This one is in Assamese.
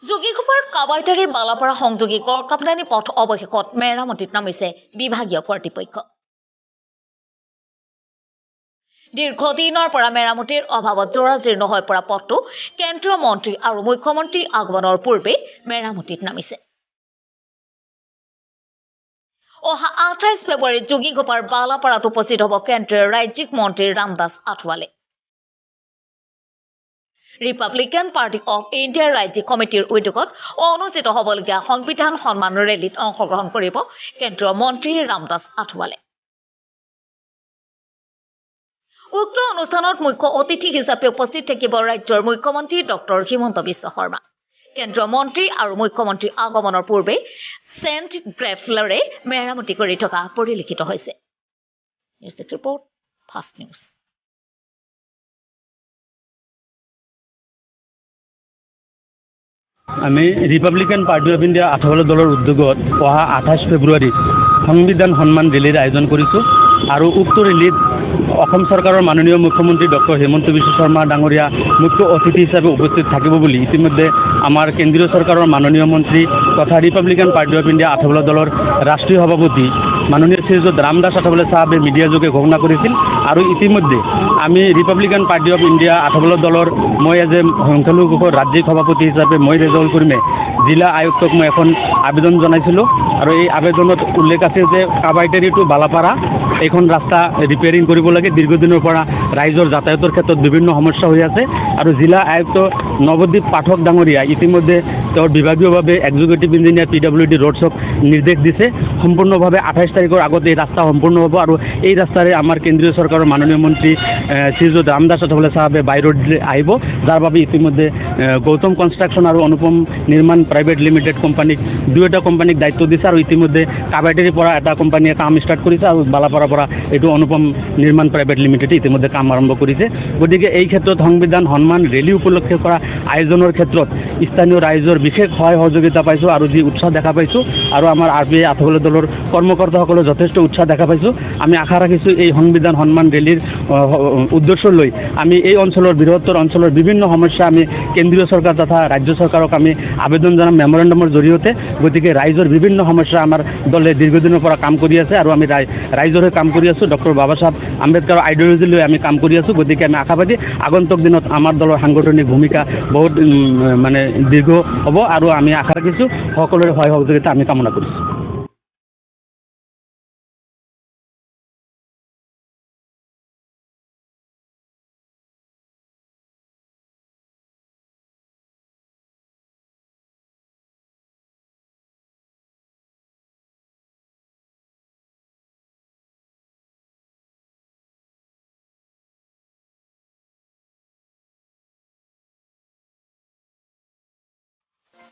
যোগীঘোপাৰ কাবাইতাৰী বালাপাৰা সংযোগী গড়কাপ্তানী পথ অৱশেষত মেৰামতিত নামিছে বিভাগীয় কৰ্তৃপক্ষ। দীৰ্ঘদিনৰ পৰা মেৰামতিৰ অভাৱত জৰাজীৰ্ণ হৈ পৰা পথটো কেন্দ্ৰীয় মন্ত্ৰী আৰু মুখ্যমন্ত্ৰী আগমনৰ পূৰ্বে মেৰামতিত নামিছে। অহা 28 ফেব্ৰুৱাৰীত যোগীঘোপাৰ বালাপাৰাত উপস্থিত হ'ব কেন্দ্ৰীয় ৰাজ্যিক মন্ত্ৰী Ramdas Athawale. Republican party of ইণ্ডিয়াৰ ৰাজ্যিক কমিটিৰ উদ্যোগত অনুষ্ঠিত হ'বলগীয়া সংবিধান সন্মান ৰেলীত অংশগ্ৰহণ কৰিব কেন্দ্ৰীয় মন্ত্ৰী ৰামদাস আঠৱালে। উক্ত অনুষ্ঠানত মুখ্য অতিথি হিচাপে উপস্থিত থাকিব ৰাজ্যৰ মুখ্যমন্ত্ৰী ডক্টৰ হিমন্ত বিশ্ব শৰ্মা। কেন্দ্ৰীয় মন্ত্ৰী আৰু মুখ্যমন্ত্ৰী আগমনৰ পূৰ্বে চেণ্ট গ্ৰেফলাৰে মেৰামতি কৰি থকা পৰিলক্ষিত হৈছে। News desk report, fast news. আমি republican party of India Athawale দলৰ উদ্যোগত অহা 28 ফেব্ৰুৱাৰীত সংবিধান সন্মান ৰেলীৰ আয়োজন কৰিছোঁ আৰু উক্ত ৰেলীত অসম চৰকাৰৰ মাননীয় মুখ্যমন্ত্ৰী ডক্টৰ হিমন্ত বিশ্ব শৰ্মা ডাঙৰীয়া মুখ্য অতিথি হিচাপে উপস্থিত থাকিব বুলি ইতিমধ্যে আমাৰ কেন্দ্ৰীয় চৰকাৰৰ মাননীয় মন্ত্ৰী তথা Republican party of India Athawale দলৰ ৰাষ্ট্ৰীয় সভাপতি মাননীয় শ্ৰীযুত ৰামদাস আঠৱালে চাহাবে মিডিয়া যোগে ঘোষণা কৰিছিল। আৰু ইতিমধ্যে আমি republican party of India Athawale দলৰ মই এজ এ সংখ্যালঘু ৰাজ্যিক সভাপতি হিচাপে মই ৰেজাউল কৰিমে জিলা আয়ুক্তক মই এখন আবেদন জনাইছিলোঁ আৰু এই আবেদনত উল্লেখ আছে যে কাবাইতাৰী টু বালাপাৰা এইখন ৰাস্তা ৰিপেয়াৰিং কৰিব লাগে। দীৰ্ঘদিনৰ পৰা ৰাইজৰ যাতায়াতৰ ক্ষেত্ৰত বিভিন্ন সমস্যা হৈ আছে আৰু জিলা আয়ুক্ত নৱদ্বীপ পাঠক ডাঙৰীয়া ইতিমধ্যে তেওঁৰ বিভাগীয়ভাৱে এক্সিকিউটিভ ইঞ্জিনিয়াৰ PWD ৰোডছক নিৰ্দেশ দিছে সম্পূৰ্ণভাৱে 28 তাৰিখৰ আগতে এই ৰাস্তা সম্পূৰ্ণ হ'ব আৰু এই ৰাস্তাৰে আমাৰ কেন্দ্ৰীয় চৰকাৰৰ মাননীয় মন্ত্ৰী শ্ৰীযুত ৰামদাস আঠৱালে চাহাবে বাই ৰোড আহিব, যাৰ বাবে ইতিমধ্যে গৌতম কনষ্ট্ৰাকশ্যন আৰু অনুপম নিৰ্মাণ প্ৰাইভেট লিমিটেড কোম্পানীক দুয়োটা কোম্পানীক দায়িত্ব দিছে আৰু ইতিমধ্যে কাবাইতাৰীৰ পৰা এটা কোম্পানীয়ে কাম ষ্টাৰ্ট কৰিছে আৰু বালাপাৰাৰ পৰা এইটো অনুপম নিৰ্মাণ প্ৰাইভেট লিমিটেডে ইতিমধ্যে কাম আৰম্ভ কৰিছে। গতিকে এই ক্ষেত্ৰত সংবিধান সন্মান ৰেলী উপলক্ষে কৰা আয়োজনৰ ক্ষেত্ৰত স্থানীয় ৰাইজৰ বিশেষ সহায় সহযোগিতা পাইছোঁ আৰু যি উৎসাহ দেখা পাইছোঁ আৰু আমাৰ RPI আঠৱালে দলৰ কৰ্মকৰ্তাসকলৰ যথেষ্ট উৎসাহ দেখা পাইছোঁ। আমি আশা ৰাখিছোঁ এই সংবিধান সন্মান ৰেলীৰ উদ্দেশ্য লৈ আমি এই অঞ্চলৰ বৃহত্তৰ অঞ্চলৰ বিভিন্ন সমস্যা আমি কেন্দ্ৰীয় চৰকাৰ তথা ৰাজ্য চৰকাৰক আমি আবেদন জনাম মেমৰেণ্ডামৰ জৰিয়তে। গতিকে ৰাইজৰ বিভিন্ন সমস্যা আমাৰ দলে দীৰ্ঘদিনৰ পৰা কাম কৰি আছে আৰু আমি ৰাইজৰ হৈ কাম কৰি আছোঁ। ডক্টৰ বাবা চাহেব আম্বেদকাৰৰ আইডিঅলজি লৈ আমি কাম কৰি আছোঁ। গতিকে আমি আশাবাদী আগন্তুক দিনত আমাৰ দলৰ সাংগঠনিক ভূমিকা বহুত দীৰ্ঘ হ'ব আৰু আমি আশা ৰাখিছোঁ সকলোৰে সহায় সহযোগিতা আমি কামনা কৰিছোঁ।